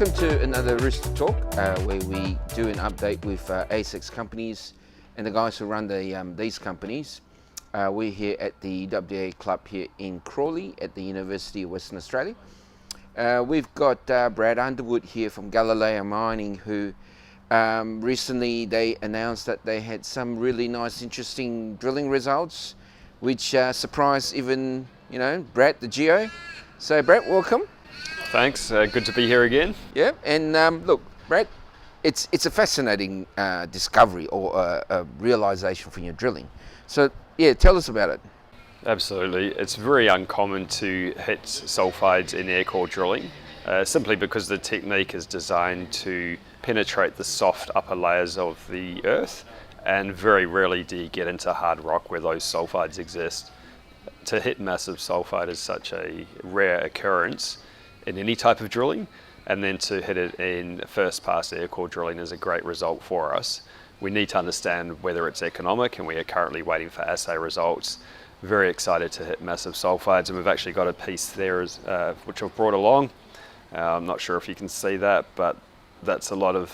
Welcome to another Rooster Talk, where we do an update with ASX companies and the guys who run these companies. We're here at the WA Club here in Crawley at the University of Western Australia. We've got Brad Underwood here from Galileo Mining, who recently they announced that they had some really nice, interesting drilling results, which surprised even, Brad the Geo. So Brad, welcome. Thanks, good to be here again. Yeah, and look, Brad, it's a fascinating discovery or a realization from your drilling. So yeah, tell us about it. Absolutely, it's very uncommon to hit sulphides in air core drilling, simply because the technique is designed to penetrate the soft upper layers of the earth, and very rarely do you get into hard rock where those sulphides exist. To hit massive sulphide is such a rare occurrence in any type of drilling, and then to hit it in first pass air core drilling is a great result for us. We need to understand whether it's economic, and we are currently waiting for assay results. Very excited to hit massive sulphides, and we've actually got a piece there which I've brought along. I'm not sure if you can see that, but that's a lot of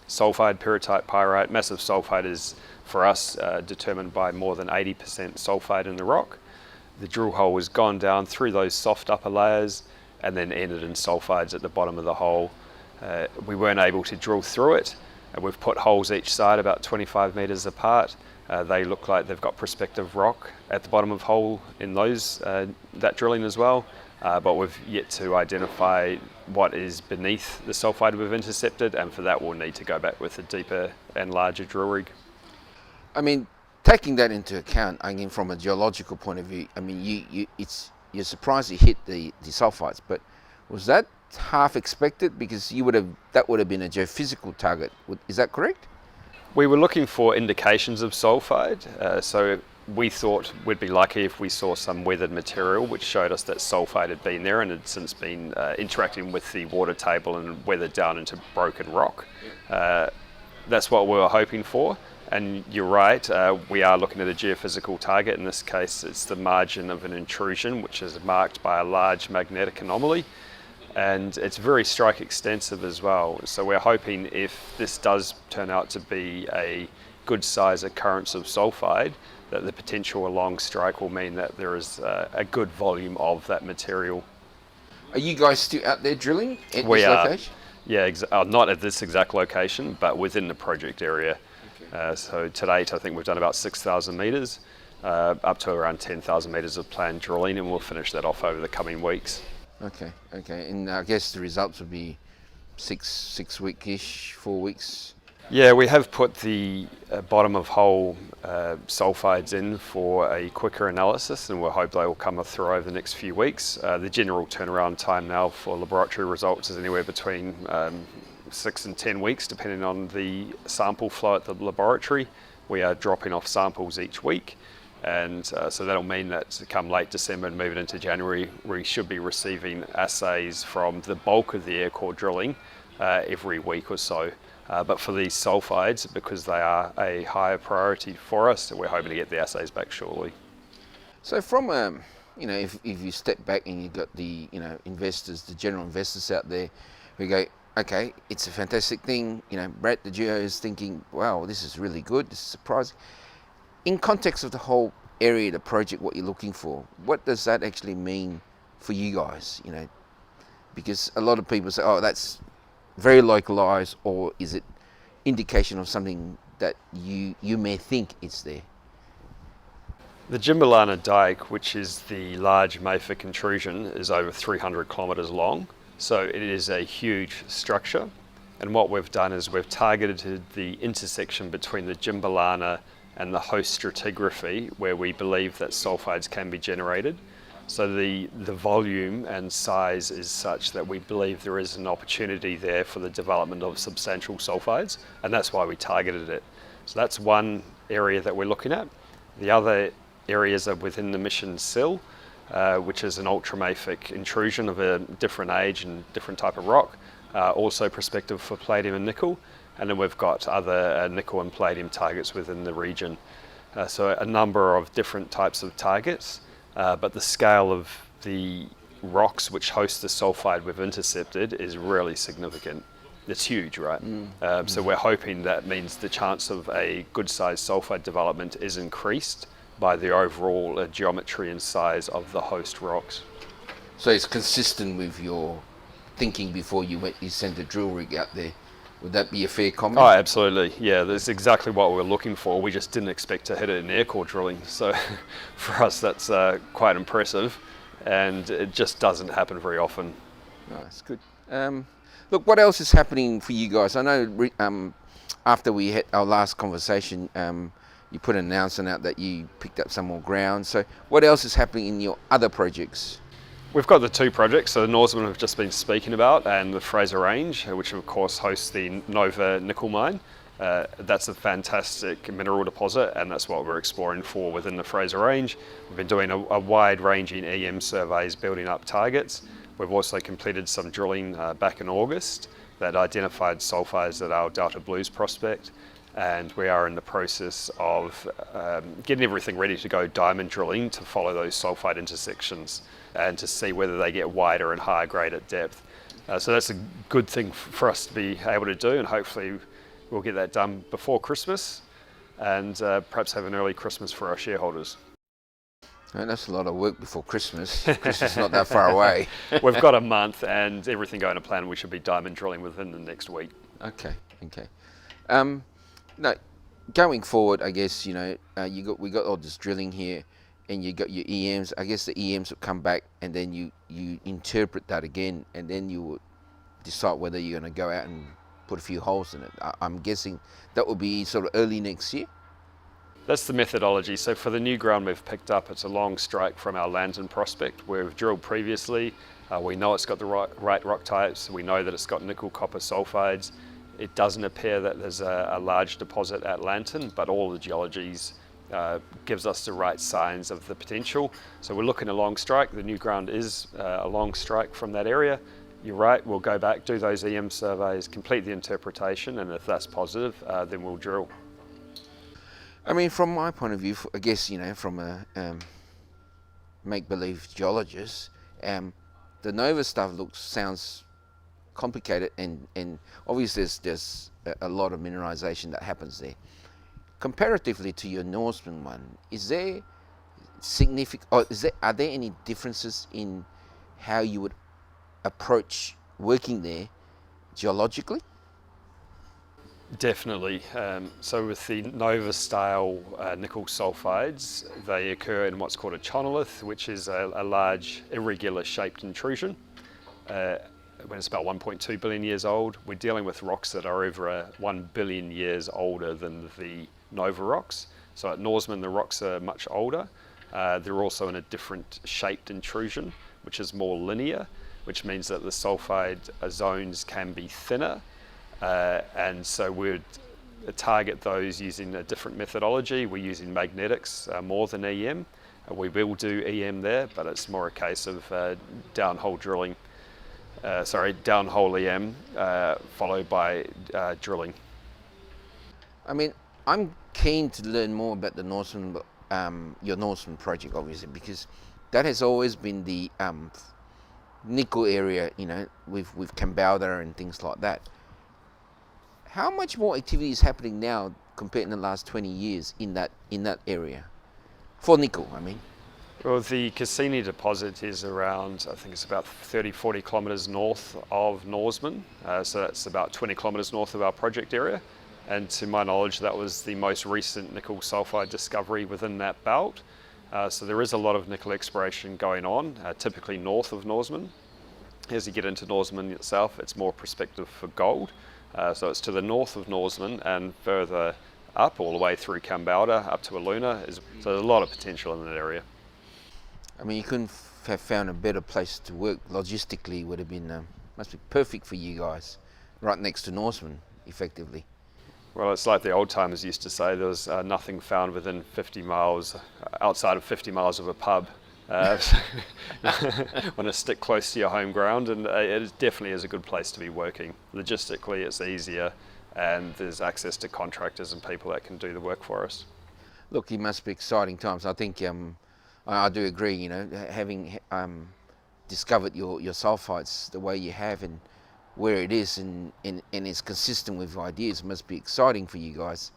sulphide, pyrrhotite, pyrite. Massive sulphide is for us determined by more than 80% sulphide in the rock. The drill hole has gone down through those soft upper layers and then ended in sulphides at the bottom of the hole. We weren't able to drill through it. We've put holes each side about 25 metres apart. They look like they've got prospective rock at the bottom of hole in that drilling as well, but we've yet to identify what is beneath the sulphide we've intercepted, and for that we'll need to go back with a deeper and larger drill rig. I mean, taking that into account, from a geological point of view, you're surprised you hit the sulphides, but was that half expected? Because that would have been a geophysical target. Is that correct? We were looking for indications of sulphide, so we thought we'd be lucky if we saw some weathered material which showed us that sulphide had been there and had since been interacting with the water table and weathered down into broken rock. That's what we were hoping for. And you're right, we are looking at a geophysical target. In this case, it's the margin of an intrusion, which is marked by a large magnetic anomaly. And it's very strike extensive as well. So we're hoping if this does turn out to be a good size occurrence of sulphide, that the potential along strike will mean that there is a good volume of that material. Are you guys still out there drilling at this location? Yeah, not at this exact location, but within the project area. So to date, I think we've done about 6,000 metres, up to around 10,000 metres of planned drilling, and we'll finish that off over the coming weeks. Okay, and I guess the results will be 6 week-ish, 4 weeks. Yeah, we have put the bottom of hole sulphides in for a quicker analysis, and we'll hope they will come through over the next few weeks. The general turnaround time now for laboratory results is anywhere between 6 and 10 weeks, depending on the sample flow at the laboratory. We are dropping off samples each week, and so that'll mean that come late December and moving into January, we should be receiving assays from the bulk of the air core drilling every week or so. But for these sulphides, because they are a higher priority for us, we're hoping to get the assays back shortly. So from if you step back and you've got the investors, the general investors out there, who go, okay, it's a fantastic thing. Brad the Geo is thinking, wow, this is really good. This is surprising. In context of the whole area, the project, what you're looking for, what does that actually mean for you guys? Because a lot of people say, oh, that's very localized, or is it indication of something that you may think it's there? The Jimbalana Dike, which is the large mafic intrusion, is over 300 kilometres long. So it is a huge structure, and what we've done is we've targeted the intersection between the Jimbalana and the host stratigraphy, where we believe that sulphides can be generated. So the volume and size is such that we believe there is an opportunity there for the development of substantial sulphides, and that's why we targeted it. So that's one area that we're looking at. The other areas are within the mission sill, which is an ultramafic intrusion of a different age and different type of rock, also prospective for palladium and nickel, and then we've got other nickel and palladium targets within the region. So a number of different types of targets, but the scale of the rocks which host the sulphide we've intercepted is really significant. It's huge, right? So we're hoping that means the chance of a good-sized sulphide development is increased by the overall geometry and size of the host rocks. So it's consistent with your thinking before you sent the drill rig out there. Would that be a fair comment? Oh, absolutely. Yeah, that's exactly what we're looking for. We just didn't expect to hit it in air core drilling. So for us, that's quite impressive, and it just doesn't happen very often. Nice, good. Look, what else is happening for you guys? I know after we had our last conversation, you put an announcement out that you picked up some more ground. So what else is happening in your other projects? We've got the two projects, so the Norseman we've just been speaking about, and the Fraser Range, which of course hosts the Nova nickel mine. That's a fantastic mineral deposit, and that's what we're exploring for within the Fraser Range. We've been doing a wide-ranging EM surveys, building up targets. We've also completed some drilling back in August that identified sulphides at our Delta Blues prospect, and we are in the process of getting everything ready to go diamond drilling to follow those sulphide intersections and to see whether they get wider and higher grade at depth. So that's a good thing for us to be able to do, and hopefully we'll get that done before Christmas and perhaps have an early Christmas for our shareholders. That's a lot of work before Christmas. Christmas is not that far away. We've got a month and everything going to plan. We should be diamond drilling within the next week. Okay. No, going forward, I guess, we got all this drilling here, and you got your EMs. I guess the EMs will come back, and then you interpret that again, and then you would decide whether you're going to go out and put a few holes in it. I'm guessing that will be sort of early next year. That's the methodology. So for the new ground we've picked up, it's a long strike from our Lantern prospect where we've drilled previously. We know it's got the right rock types. We know that it's got nickel copper sulphides. It doesn't appear that there's a large deposit at Lantern, but all the geologies gives us the right signs of the potential. So we're looking at a long strike. The new ground is a long strike from that area. You're right, we'll go back, do those EM surveys, complete the interpretation, and if that's positive, then we'll drill. I mean, from my point of view, I guess, from a make-believe geologist, the Nova stuff sounds complicated, and obviously there's a lot of mineralization that happens there. Comparatively to your Norseman one, is there significant, or are there any differences in how you would approach working there geologically? Definitely. So with the Nova style nickel sulphides, they occur in what's called a chonolith, which is a large irregular shaped intrusion. When it's about 1.2 billion years old, we're dealing with rocks that are over 1 billion years older than the Nova rocks. So at Norseman, the rocks are much older. They're also in a different shaped intrusion, which is more linear, which means that the sulphide zones can be thinner. And so we'd target those using a different methodology. We're using magnetics more than EM. We will do EM there, but it's more a case of downhole drilling. Downhole EM followed by drilling. I mean, I'm keen to learn more about the Norseman, your Norseman project, obviously, because that has always been the nickel area, with Kambalda and things like that. How much more activity is happening now compared to the last 20 years in that area? For nickel, I mean. Well, the Cassini deposit is around, I think it's about 30-40 kilometres north of Norseman. So that's about 20 kilometres north of our project area. And to my knowledge, that was the most recent nickel sulphide discovery within that belt. So there is a lot of nickel exploration going on, typically north of Norseman. As you get into Norseman itself, it's more prospective for gold. So it's to the north of Norseman and further up all the way through Kambalda up to Aluna. So there's a lot of potential in that area. I mean, you couldn't have found a better place to work. Logistically, would have been must be perfect for you guys, right next to Norseman, effectively. Well, it's like the old timers used to say, there was nothing found within 50 miles, outside of 50 miles of a pub. Want to stick close to your home ground, and it definitely is a good place to be working. Logistically, it's easier, and there's access to contractors and people that can do the work for us. Look, it must be exciting times. I think I do agree. Having discovered your sulphides the way you have and where it is, and it's consistent with ideas. It must be exciting for you guys.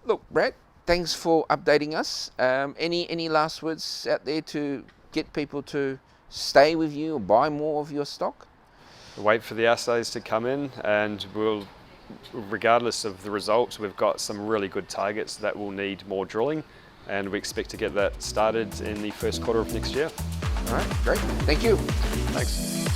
Look, Brad, thanks for updating us. Any last words out there to get people to stay with you or buy more of your stock? Wait for the assays to come in, and we'll, regardless of the results, we've got some really good targets that will need more drilling, and we expect to get that started in the first quarter of next year. All right, great. Thank you. Thanks.